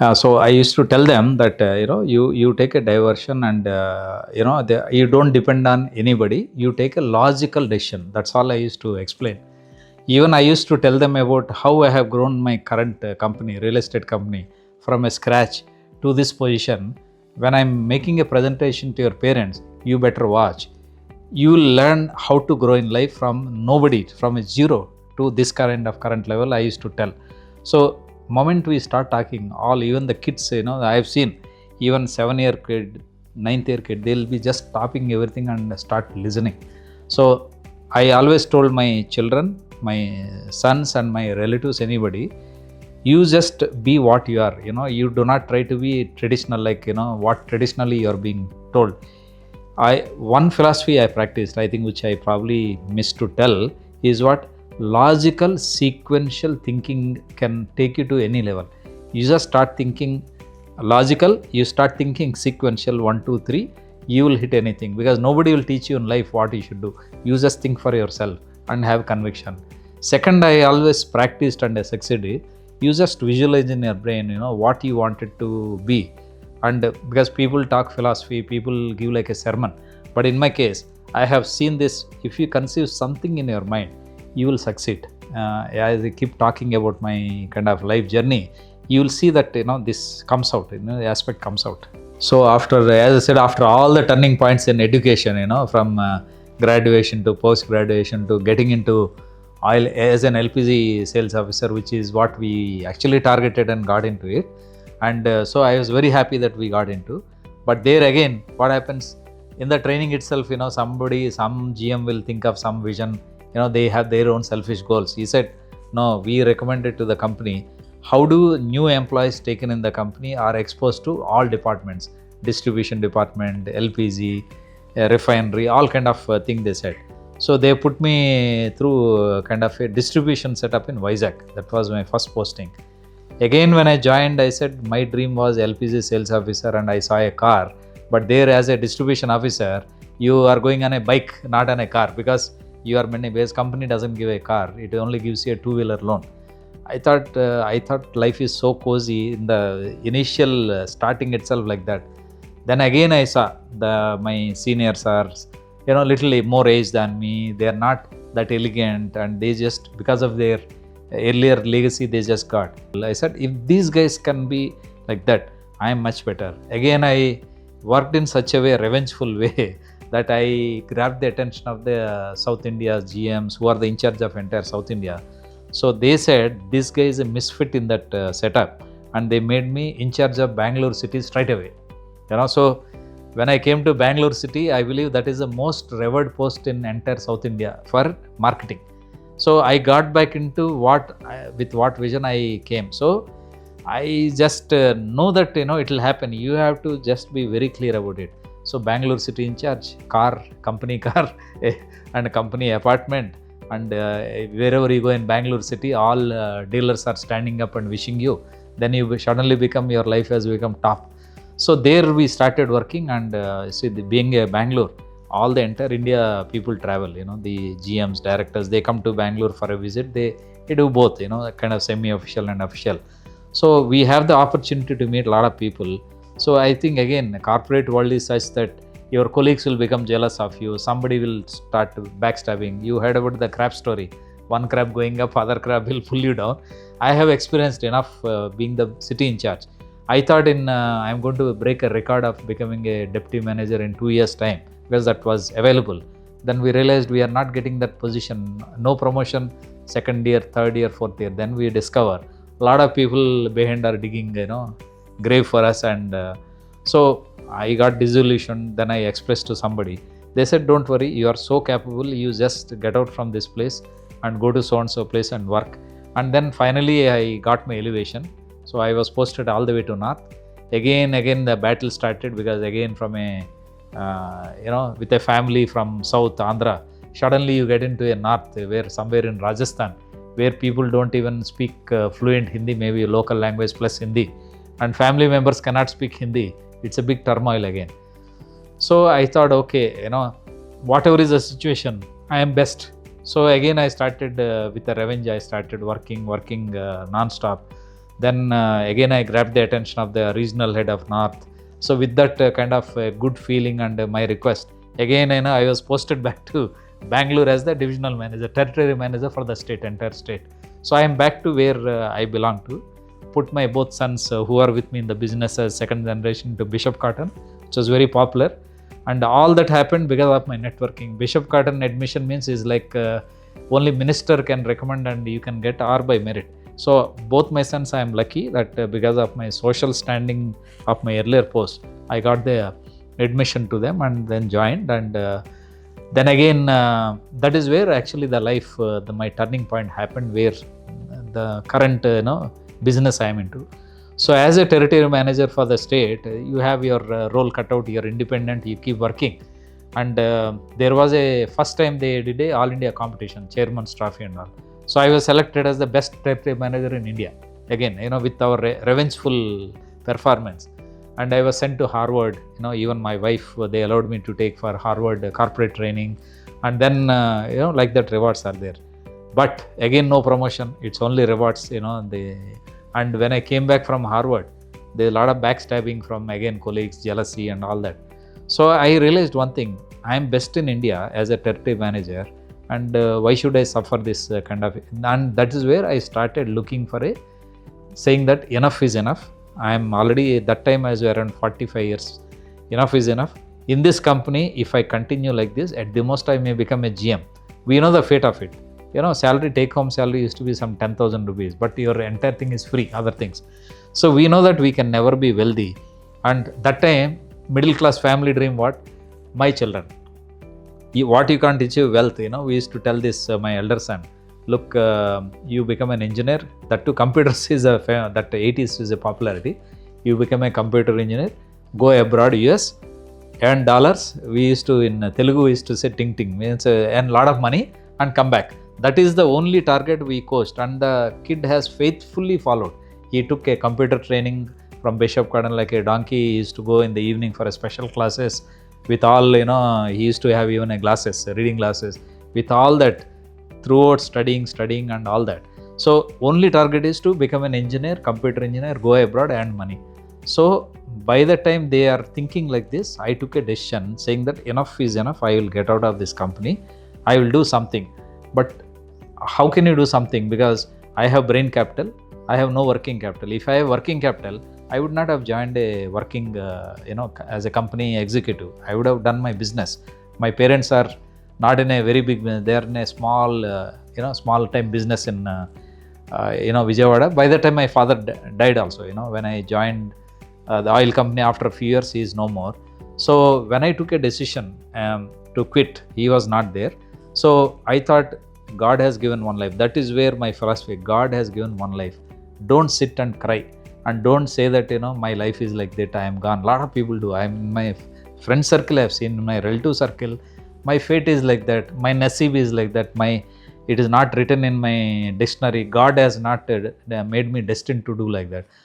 So I used to tell them that you take a diversion and you don't depend on anybody. You take a logical decision. That's all I used to explain. Even I used to tell them about how I have grown my current company, real estate company, from a scratch to this position. When I'm making a presentation to your parents, you better watch. You will learn how to grow in life from nobody, from a zero to this kind of current level. I used to tell. So moment we start talking, all even the kids, I have seen even 7-year kid, 9th-year kid, they'll be just stopping everything and start listening. So I always told my children, my sons and my relatives, anybody, you just be what you are. You do not try to be traditional, like what traditionally you're being told. One philosophy I practiced, I think, which I probably missed to tell, is what logical sequential thinking can take you to any level. You just start thinking logical, you start thinking sequential, 1 2 3, you will hit anything, because nobody will teach you in life what you should do. You just think for yourself and have conviction. Second, I always practiced and I succeeded. You just visualize in your brain what you wanted to be. And because people talk philosophy, people give like a sermon, but in my case I have seen this: if you conceive something in your mind, you will succeed. As I keep talking about my kind of life journey, you will see that this comes out, the aspect comes out. So after, as I said, after all the turning points in education, from graduation to post graduation to getting into oil as an LPG sales officer, which is what we actually targeted and got into it. And so I was very happy that we got into. But there again, what happens in the training itself, some GM will think of some vision, they have their own selfish goals. He said, no, we recommended to the company, how do new employees taken in the company are exposed to all departments, distribution department, LPG, refinery, all kind of thing, they said. So they put me through kind of a distribution setup in Vizag. That was my first posting. Again, when I joined, I said my dream was LPG sales officer and I saw a car. But there, as a distribution officer, you are going on a bike, not on a car, because you are many ways. Company doesn't give a car; it only gives you a two-wheeler loan. I thought life is so cozy in the initial starting itself like that. Then again, I saw my seniors are little more age than me. They are not that elegant, and they just, because of their earlier legacy, they just got. I said, if these guys can be like that, I am much better. Again, I worked in such a way, revengeful way, that I grabbed the attention of the South India's GMs who are the in charge of entire South India. So they said, this guy is a misfit in that setup, and they made me in charge of Bangalore city straight away. So when I came to Bangalore city, I believe that is the most revered post in entire South India for marketing. So I got back into with what vision I came. So I just know that it will happen. You have to just be very clear about it. So Bangalore city in charge, car, company car, and company apartment, and wherever you go in Bangalore city, all dealers are standing up and wishing you. Then you suddenly become, your life has become top. So there we started working, and being a Bangalore, all the entire India people travel, the GMs, directors, they come to Bangalore for a visit. They do both, kind of semi-official and official. So we have the opportunity to meet a lot of people. So I think, again, the corporate world is such that your colleagues will become jealous of you. Somebody will start backstabbing. You heard about the crab story. One crab going up, other crab will pull you down. I have experienced enough being the city in charge. I thought I'm going to break a record of becoming a deputy manager in 2 years' time, because that was available. Then we realized we are not getting that position. No promotion, second year, third year, fourth year. Then we discover a lot of people behind are digging, grave for us. And so I got disillusioned. Then I expressed to somebody. They said, don't worry, you are so capable. You just get out from this place and go to so-and-so place and work. And then finally I got my elevation. So I was posted all the way to north. Again the battle started, because again from a with a family from South Andhra, suddenly you get into a north, where somewhere in Rajasthan, where people don't even speak fluent Hindi, maybe local language plus Hindi, and family members cannot speak Hindi. It's a big turmoil again. So I thought, okay, whatever is the situation, I am best. So again I started with a revenge. I started working non-stop. Then again I grabbed the attention of the regional head of North. So with that kind of good feeling and my request, again I was posted back to Bangalore as the divisional manager, territory manager for the state, entire state. So I am back to where I belong to. Put my both sons who are with me in the business as second generation to Bishop Cotton, which was very popular. And all that happened because of my networking. Bishop Cotton admission means is like only minister can recommend and you can get, or by merit. So both my sons, I am lucky that because of my social standing of my earlier post, I got the admission to them and then joined. And then again, that is where actually the life, my turning point happened, where the current business I am into. So as a territory manager for the state, you have your role cut out, you're independent, you keep working. And there was a first time they did a all India competition, chairman's trophy and all. So I was selected as the best territory manager in India. Again, with our revengeful performance. And I was sent to Harvard. Even my wife, they allowed me to take for Harvard corporate training. And then, like that rewards are there. But again, no promotion. It's only rewards, and when I came back from Harvard, there's a lot of backstabbing from, again, colleagues, jealousy and all that. So I realized one thing, I am best in India as a territory manager, and why should I suffer this kind of, and that is where I started looking for saying that enough is enough. I am already, at that time I was around 45 years, enough is enough. In this company, if I continue like this, at the most I may become a GM. We know the fate of it. Salary, take home salary used to be some 10,000 rupees, but your entire thing is free, other things. So we know that we can never be wealthy. And that time, middle class family dream, what? My children. What you can't achieve wealth, we used to tell this, my elder son, look, you become an engineer, that too computers is that 80s is a popularity. You become a computer engineer, go abroad, US, earn dollars. We used to, in Telugu, we used to say ting ting, means earn a lot of money and come back. That is the only target we coached, and the kid has faithfully followed. He took a computer training from Bishop Cotton like a donkey. He used to go in the evening for a special classes with all, he used to have even a glasses, reading glasses, with all that throughout studying and all that. So only target is to become an engineer, computer engineer, go abroad, earn money. So by the time they are thinking like this, I took a decision saying that enough is enough. I will get out of this company. I will do something. But how can you do something? Because I have brain capital, I have no working capital. If I have working capital, I would not have joined a working, as a company executive. I would have done my business. My parents are not in a very big business. They are in a small, small time business in, Vijayawada. By the time my father died also, when I joined the oil company after a few years, he is no more. So when I took a decision to quit, he was not there. So I thought, God has given one life. That is where my philosophy, God has given one life. Don't sit and cry, and don't say that, my life is like that, I am gone. A lot of people do. I'm in my friend circle, I have seen, in my relative circle, my fate is like that, my nasib is like that, it is not written in my dictionary. God has not made me destined to do like that.